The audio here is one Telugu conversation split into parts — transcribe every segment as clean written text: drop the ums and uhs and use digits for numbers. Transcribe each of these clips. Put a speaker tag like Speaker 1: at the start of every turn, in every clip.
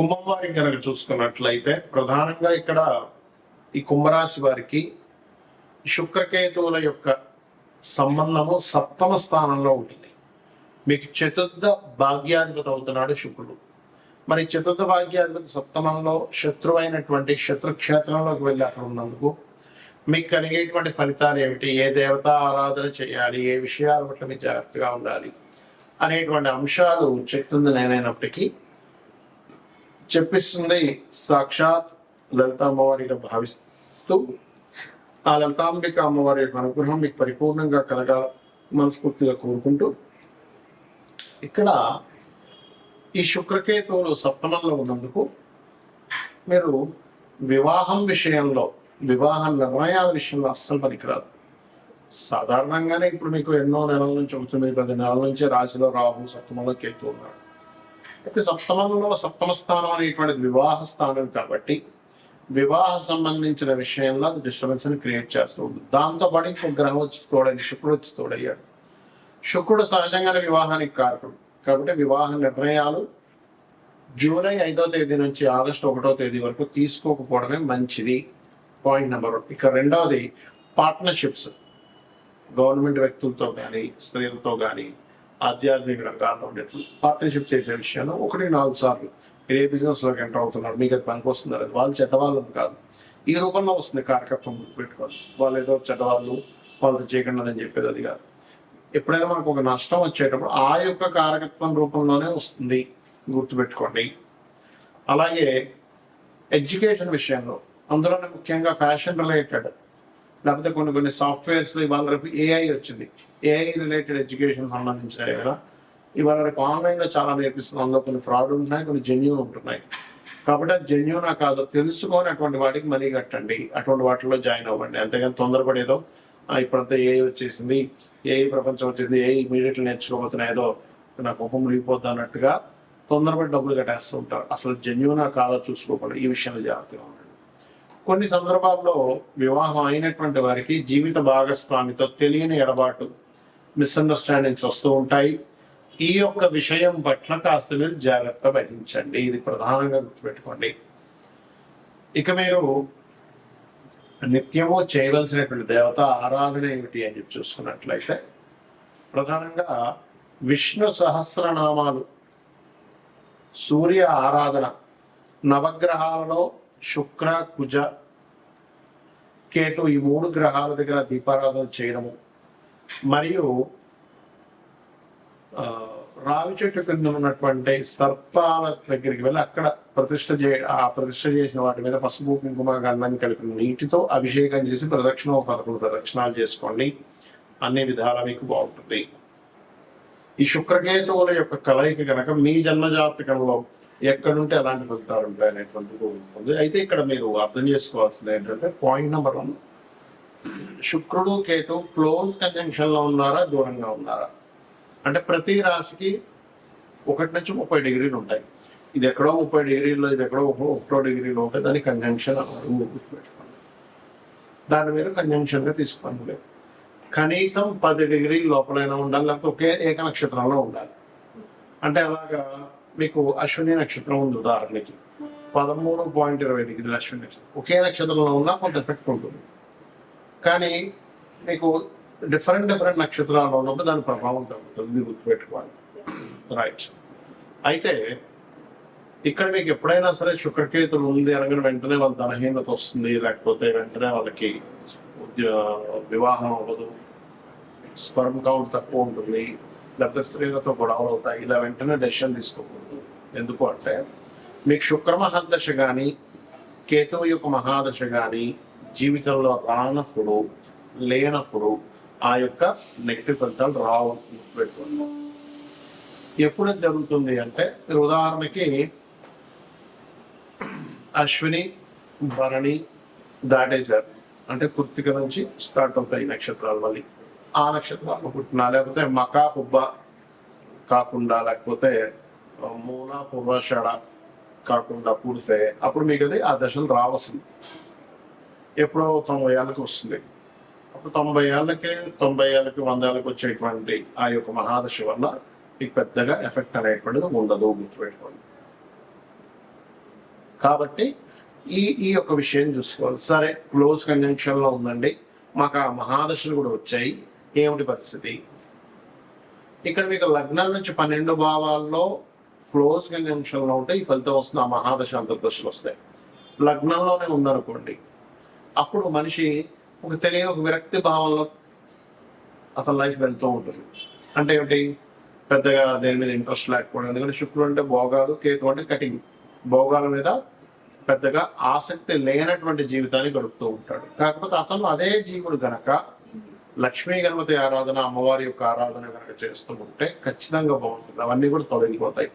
Speaker 1: కుంభం వారికి కనుక చూసుకున్నట్లయితే ప్రధానంగా ఇక్కడ ఈ కుంభరాశి వారికి శుక్రకేతువుల యొక్క సంబంధము సప్తమ స్థానంలో ఉంటుంది. మీకు చతుర్థ భాగ్యాధిపతి అవుతున్నాడు శుక్రుడు. మరి చతుర్థ భాగ్యాధిపతి సప్తమంలో శత్రువైనటువంటి శత్రుక్షేత్రంలోకి వెళ్ళి అక్కడ ఉన్నందుకు మీకు కలిగేటువంటి ఫలితాలు ఏమిటి, ఏ దేవత ఆరాధన చేయాలి, ఏ విషయాల పట్ల మీరు జాగ్రత్తగా ఉండాలి అనేటువంటి అంశాలు చెప్తుంది నేనైనప్పటికీ చెప్పిస్తుంది సాక్షాత్ లలిత అమ్మవారిగా భావిస్తూ ఆ లలితాంబిక అమ్మవారి యొక్క అనుగ్రహం మీకు పరిపూర్ణంగా కలగాల మనస్ఫూర్తిగా కోరుకుంటూ ఇక్కడ ఈ శుక్రకేతువులు సప్తమంలో ఉన్నందుకు మీరు వివాహం విషయంలో, వివాహ నిర్ణయాల విషయంలో అస్సలు పనికిరాదు. సాధారణంగానే ఇప్పుడు మీకు ఎన్నో నెలల నుంచి 9-10 నెలల నుంచి రాశిలో రాహు సప్తమంలోకి వెళ్తూ ఉన్నాడు. అయితే సప్తమంలో సప్తమ స్థానం అనేటువంటిది వివాహ స్థానం కాబట్టి వివాహ సంబంధించిన విషయంలో అది డిస్టర్బెన్స్ ని క్రియేట్ చేస్తూ ఉంది. దాంతోపాటు ఇంకో గ్రహం వచ్చి తోడైంది, శుక్రుడు వచ్చి తోడయ్యాడు. శుక్రుడు సహజంగానే వివాహానికి కారకుడు కాబట్టి వివాహ నిర్ణయాలు జూలై 5వ తేదీ నుంచి ఆగస్టు 1వ తేదీ వరకు తీసుకోకపోవడమే మంచిది. Point number 1. ఇక రెండవది పార్ట్నర్షిప్స్, గవర్నమెంట్ వ్యక్తులతో కానీ స్త్రీలతో కానీ ఆధ్యాత్మిక రంగాల్లో ఉండేట్లు పార్ట్నర్షిప్ చేసే విషయంలో 1-4 సార్లు మీరు ఏ బిజినెస్ లోకి ఎంటర్ అవుతున్నారు, మీకు అది పనికి వస్తున్నారు, అది వాళ్ళు చెడ్డవాళ్ళు కాదు, ఈ రూపంలో వస్తుంది కారకత్వం పెట్టుకోవాలి. వాళ్ళు ఏదో చెడ్డవాళ్ళు వాళ్ళతో చేయకుండా అని చెప్పేది అది కాదు. ఎప్పుడైనా మనకు ఒక నష్టం వచ్చేటప్పుడు ఆ యొక్క కారకత్వం రూపంలోనే వస్తుంది, గుర్తుపెట్టుకోండి. అలాగే ఎడ్యుకేషన్ విషయంలో, అందులోనే ముఖ్యంగా ఫ్యాషన్ రిలేటెడ్ లేకపోతే కొన్ని సాఫ్ట్వేర్స్ లో ఇవాళ రేపు ఏఐ వచ్చింది, ఏఐ రిలేటెడ్ ఎడ్యుకేషన్ సంబంధించిన ఏదైనా ఇవాళ రేపు ఆన్లైన్ లో చాలా నేర్పిస్తుంది. అందులో కొన్ని ఫ్రాడ్ ఉంటున్నాయి, కొన్ని జెన్యూన్ ఉంటున్నాయి. కాబట్టి అది జెన్యూనా కాదో తెలుసుకొని అటువంటి వాటికి మనీ కట్టండి, అటువంటి వాటిలో జాయిన్ అవ్వండి. అంతేగాని తొందరపడేదో ఇప్పుడంతా ఏఐ వచ్చేసింది, ఏఐ ప్రపంచం వచ్చింది, ఏఐ ఇమీడియట్లీ నేర్చుకోబోతున్నాయి, ఏదో నాకు ముఖం మునిగిపోద్ది అన్నట్టుగా తొందరపడి డబ్బులు కట్టేస్తూ ఉంటారు. అసలు జెన్యూనా కాదో చూసుకోకుండా ఈ విషయంలో జాగ్రత్తగా ఉండండి. కొన్ని సందర్భాల్లో వివాహం అయినటువంటి వారికి జీవిత భాగస్వామితో తెలియని ఎడబాటు, మిస్అండర్స్టాండింగ్స్ వస్తూ ఉంటాయి. ఈ యొక్క విషయం పట్ల కాస్త మీరు జాగ్రత్త వహించండి, ఇది ప్రధానంగా గుర్తుపెట్టుకోండి. ఇక మీరు నిత్యము చేయవలసినటువంటి దేవత ఆరాధన ఏమిటి అని చెప్పి చూసుకున్నట్లయితే ప్రధానంగా విష్ణు సహస్రనామాలు, సూర్య ఆరాధన, నవగ్రహాలలో శుక్ర కుజ కేతు ఈ 3 గ్రహాల దగ్గర దీపారాధన చేయడము, మరియు రావి చెట్టు కింద ఉన్నటువంటి సర్పాల దగ్గరికి వెళ్ళి అక్కడ ప్రతిష్ఠ చేసిన వాటి మీద పసుపు కుంకుమ గంధాన్ని కలిపిన నీటితో అభిషేకం చేసి ప్రదక్షిణ 11 ప్రదక్షిణాలు చేసుకోండి. అన్ని విధాల మీకు బాగుంటుంది. ఈ శుక్రకేతువుల యొక్క కలయిక కనుక మీ జన్మజాతకంలో ఎక్కడుంటే అలాంటి ఫలితాలు ఉంటాయి అనేటువంటిది ఉంటుంది. అయితే ఇక్కడ మీరు అర్థం చేసుకోవాల్సింది ఏంటంటే పాయింట్ నెంబర్ 1, శుక్రుడు కేతు క్లోజ్ కంజంక్షన్ లో ఉన్నారా, దూరంగా ఉన్నారా అంటే ప్రతి రాశికి 1 నుంచి 30 డిగ్రీలు ఉంటాయి. ఇది ఎక్కడో 30 డిగ్రీల్లో, ఇది ఎక్కడో 1 డిగ్రీలో ఉంటాయి. దాన్ని కంజంక్షన్ గుర్తుపెట్టుకోండి. దాన్ని మీరు కంజంక్షన్ గా తీసుకోండి. కనీసం 10 డిగ్రీల లోపలైనా ఉండాలి, లేకపోతే ఒకే ఏక నక్షత్రంలో ఉండాలి. అంటే అలాగా మీకు అశ్విని నక్షత్రం ఉంది ఉదాహరణకి, 13.20 డిగ్రీల అశ్విని నక్షత్రం ఒకే నక్షత్రంలో ఉన్నా కొంత ఎఫెక్ట్ ఉంటుంది. కానీ మీకు డిఫరెంట్ నక్షత్రాలు ఉన్నప్పుడు దాని ప్రభావం తగ్గుతుంది, గుర్తుపెట్టుకోవాలి. రైట్. అయితే ఇక్కడ మీకు ఎప్పుడైనా సరే శుక్రకేతులు ఉంది అనగానే వెంటనే వాళ్ళ ధనహీనత వస్తుంది, లేకపోతే వెంటనే వాళ్ళకి వివాహం అవ్వదు, స్పర్మ్ కౌంట్ తక్కువ ఉంటుంది, లేకపోతే స్త్రీలతో గొడవలు అవుతాయి, ఇలా వెంటనే డెసిషన్ తీసుకోకూడదు. ఎందుకు అంటే మీకు శుక్ర మహాదశ కానీ కేతువు యొక్క మహాదశ కానీ జీవితంలో రానప్పుడు, లేనప్పుడు ఆ యొక్క నెగిటివ్ ఫలితాలు రావు, గుర్తుపెట్టుకోండి. ఎప్పుడు జరుగుతుంది అంటే మీరు ఉదాహరణకి అశ్విని భరణి దాటేశారు అంటే కృత్తిక నుంచి స్టార్ట్ అవుతాయి నక్షత్రాలు, మళ్ళీ ఆ నక్షత్రాలు పుట్టినా, లేకపోతే మకా పుబ్బ కాకుండా, లేకపోతే మూల పూర్వాషాఢ కాకుండా పుడితే అప్పుడు మీకు అది ఆ దశలు రావాల్సింది. ఎప్పుడో 90 ఏళ్ళకి వస్తుంది. అప్పుడు 90 ఏళ్ళకి 100 ఏళ్ళకి వచ్చేటువంటి ఆ యొక్క మహాదశ వల్ల మీకు పెద్దగా ఎఫెక్ట్ అనేటువంటిది ఉండదు, గుర్తుపెట్టుకోండి. కాబట్టి ఈ యొక్క విషయం చూసుకోవాలి. సరే, క్లోజ్ కంజంక్షన్ లో ఉందండి, మాకు ఆ మహాదశలు కూడా వచ్చాయి, ఏమిటి పరిస్థితి? ఇక్కడ మీకు లగ్నం నుంచి 12 భావాల్లో క్లోజ్ కంజంక్షన్ లో ఉంటే ఈ ఫలితం వస్తుంది. ఆ మహాదశ అంతర్దశలు వస్తాయి. లగ్నంలోనే ఉందనుకోండి, అప్పుడు మనిషి తెలియని ఒక విరక్తి భావంలో అసలు లైఫ్ వెళ్తూ ఉంటుంది. అంటే ఏమిటి? పెద్దగా దేని మీద ఇంట్రెస్ట్ లేకపోవడం. ఎందుకంటే శుక్రుడు అంటే భోగాలు, కేతు అంటే కటింగ్, భోగాల మీద పెద్దగా ఆసక్తి లేనటువంటి జీవితాన్ని గడుపుతూ ఉంటాడు. కాకపోతే అతను అదే జీవుడు గనక లక్ష్మీ గణపతి ఆరాధన, అమ్మవారి యొక్క ఆరాధన కనుక చేస్తూ ఉంటే ఖచ్చితంగా బాగుంటుంది. అవన్నీ కూడా తొలగిపోతాయి.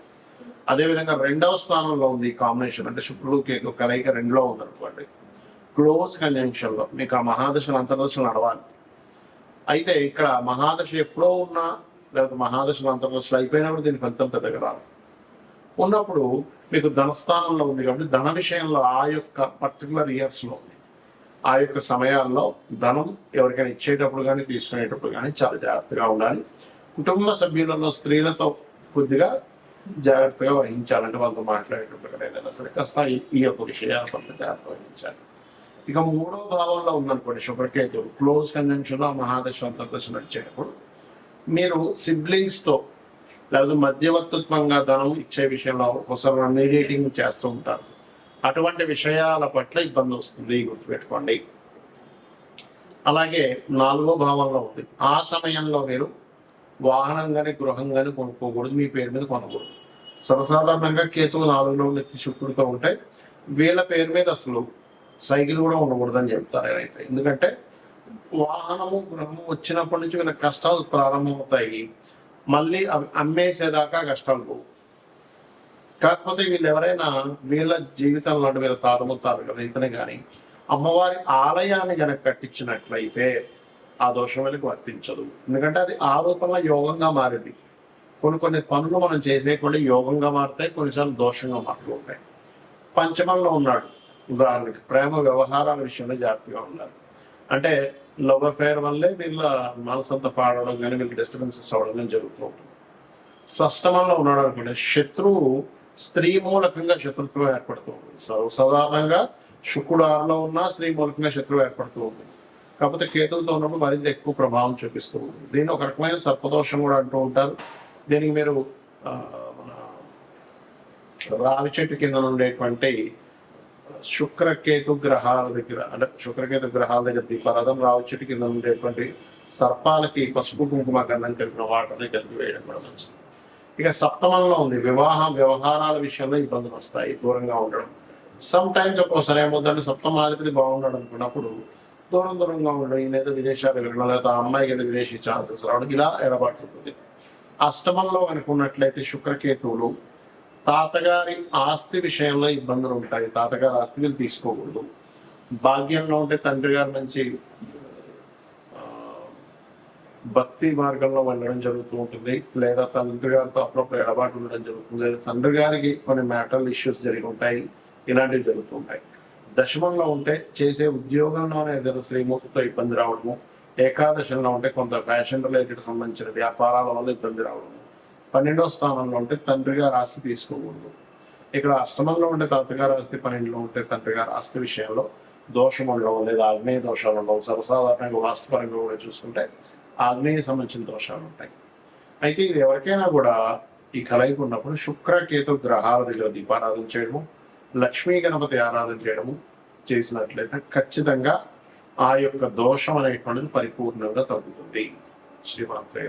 Speaker 1: అదేవిధంగా 2వ స్థానంలో ఉంది ఈ కాంబినేషన్, అంటే శుక్రుడు కేతు కలయిక 2లో ఉందనుకోండి, క్లోజ్ కంజంక్షన్ లో మీకు ఆ మహాదశలు అంతర్దశలు నడవాలి. అయితే ఇక్కడ మహాదశ ఎప్పుడో ఉన్నా, లేకపోతే మహాదశలు అంతర్దశలు అయిపోయినప్పుడు దీని ఫలితం పెద్దగా రాదు. ఉన్నప్పుడు మీకు ధనస్థానంలో ఉంది కాబట్టి ధన విషయంలో ఆ యొక్క పర్టికులర్ ఇయర్స్ లో, ఆ యొక్క సమయాల్లో ధనం ఎవరికైనా ఇచ్చేటప్పుడు కానీ తీసుకునేటప్పుడు కానీ చాలా జాగ్రత్తగా ఉండాలి. కుటుంబ సభ్యులలో స్త్రీలతో కొద్దిగా జాగ్రత్తగా వహించాలంటే వాళ్ళతో మాట్లాడేటప్పుడు ఏదైనా సరే కాస్త ఈ యొక్క విషయాల పట్ల జాగ్రత్త వహించాలి. ఇక 3వ భావంలో ఉందనుకోండి శుక్రకేతువు, క్లోజ్ కంజంక్షన్ లో మహాదశ అంతర్దశ నడిచేటప్పుడు మీరు సిబ్లింగ్స్ తో లేదా మధ్యవర్తిత్వంగా ధనం ఇచ్చే విషయంలో ఒకసారి మీడియేటింగ్ చేస్తూ ఉంటారు. అటువంటి విషయాల పట్ల ఇబ్బంది వస్తుంది, గుర్తుపెట్టుకోండి. అలాగే 4వ భావంలో ఉంది, ఆ సమయంలో మీరు వాహనం కానీ గృహం కానీ కొనుక్కోకూడదు, మీ పేరు మీద కొనకూడదు. సర్వసాధారణంగా కేతువు 4లో లెక్కి శుక్రుడితో ఉంటే వీళ్ళ పేరు మీద అసలు సైకిల్ కూడా ఉండకూడదని చెప్తారు ఎవరైతే. ఎందుకంటే వాహనము గృహము వచ్చినప్పటి నుంచి వీళ్ళ కష్టాలు ప్రారంభమవుతాయి, మళ్ళీ అవి అమ్మేసేదాకా కష్టాలు పోవు. కాకపోతే వీళ్ళు ఎవరైనా వీళ్ళ జీవితంలో వీళ్ళ తాతముత్తారు కదా ఇతనే కానీ అమ్మవారి ఆలయాన్ని కనుక కట్టించినట్లయితే ఆ దోషం వీళ్ళకి వర్తించదు. ఎందుకంటే అది ఆ రూపంలో యోగంగా మారింది. కొన్ని పనులు మనం చేసేటువంటి యోగంగా మారుతాయి, కొన్నిసార్లు దోషంగా మారుతూ ఉంటాయి. పంచమంలో ఉన్నాడు, ఉదాహరణకి ప్రేమ వ్యవహారాల విషయంలో జాగ్రత్తగా ఉండాలి. అంటే లవ్ అఫేర్ వల్లే వీళ్ళ మనసంతా పాడడం కానీ వీళ్ళకి డిస్టర్బెన్సెస్ అవ్వడం కానీ జరుగుతూ ఉంటుంది. షష్టమంలో ఉన్నాడు అనుకోండి, శత్రువు స్త్రీ మూలకంగా శత్రుత్వం ఏర్పడుతూ ఉంటుంది. సర్వసాధారణంగా శుక్రుడు 6లో ఉన్నా స్త్రీ మూలకంగా శత్రువు ఏర్పడుతూ ఉంటుంది. కాకపోతే కేతువుతో ఉన్నప్పుడు మరింత ఎక్కువ ప్రభావం చూపిస్తూ ఉంటుంది. దీన్ని ఒక రకమైన సర్పదోషం కూడా అంటూ ఉంటారు. దీనికి మీరు మన రావి చెట్టు కింద ఉండేటువంటి శుక్రకేతు గ్రహాల దగ్గర, అంటే శుక్రకేతు గ్రహాల దగ్గర దీపారాధన, రావి చెట్టు కింద ఉండేటువంటి సర్పాలకి పసుపు కుంకుమ గంధం కలిపిన వాటర్ని కలిపి వేయడం కూడా మంచిది. ఇక సప్తమంలో ఉంది, వ్యవహారాల విషయంలో ఇబ్బందులు వస్తాయి, దూరంగా ఉండడం. సమ్ టైమ్స్ ఒక్కోసారి ఏమవుతుందంటే సప్తమాధిపతి బాగున్నాడు అనుకున్నప్పుడు దూరంగా ఉండడం, ఈయన ఏదో విదేశాలు వెళ్ళడం, లేదా ఆ అమ్మాయికి ఏదో విదేశీ ఛాన్సెస్ రావడం, ఇలా ఎడబాటుంది. అష్టమంలో కనుక ఉన్నట్లయితే శుక్రకేతువులు తాతగారి ఆస్తి విషయంలో ఇబ్బందులు ఉంటాయి, తాతగారి ఆస్తి వీళ్ళు తీసుకోకూడదు. భాగ్యంలో ఉంటే తండ్రి గారు మంచి భక్తి మార్గంలో వెళ్ళడం జరుగుతూ ఉంటుంది, లేదా తండ్రి గారితో అప్పుడప్పుడు ఎడబాటు ఉండడం జరుగుతుంది, లేదా తండ్రి గారికి కొన్ని మ్యాటరల్ ఇష్యూస్ జరిగి ఉంటాయి, ఇలాంటివి జరుగుతూ ఉంటాయి. దశమంలో ఉంటే చేసే ఉద్యోగంలోనే ఏదైనా శ్రీమూర్తితో ఇబ్బంది రావడము, ఏకాదశంలో ఉంటే కొంత ఫ్యాషన్ రిలేటెడ్ సంబంధించిన వ్యాపారాల వల్ల ఇబ్బంది రావడము, 12వ స్థానంలో ఉంటే తండ్రి గారి ఆస్తి తీసుకోకూడదు. ఇక్కడ అష్టమంలో ఉంటే తాతగారి ఆస్తి, 12లో ఉంటే తండ్రి గారి ఆస్తి విషయంలో దోషం ఉండవు, లేదా ఆగ్నేయ దోషాలు ఉండవు. సర్వసాధారణంగా వాస్తుపరంగా కూడా చూసుకుంటే ఆగ్నేయ సంబంధించిన దోషాలు ఉంటాయి. అయితే ఇది ఎవరికైనా కూడా ఈ కలయిక ఉన్నప్పుడు శుక్రకేతు గ్రహాల దగ్గర దీపారాధన చేయడము, లక్ష్మీ గణపతి ఆరాధన చేయడము చేసినట్లయితే ఖచ్చితంగా ఆ యొక్క దోషం అనేటువంటిది పరిపూర్ణంగా తగ్గుతుంది. శ్రీమాత్రే.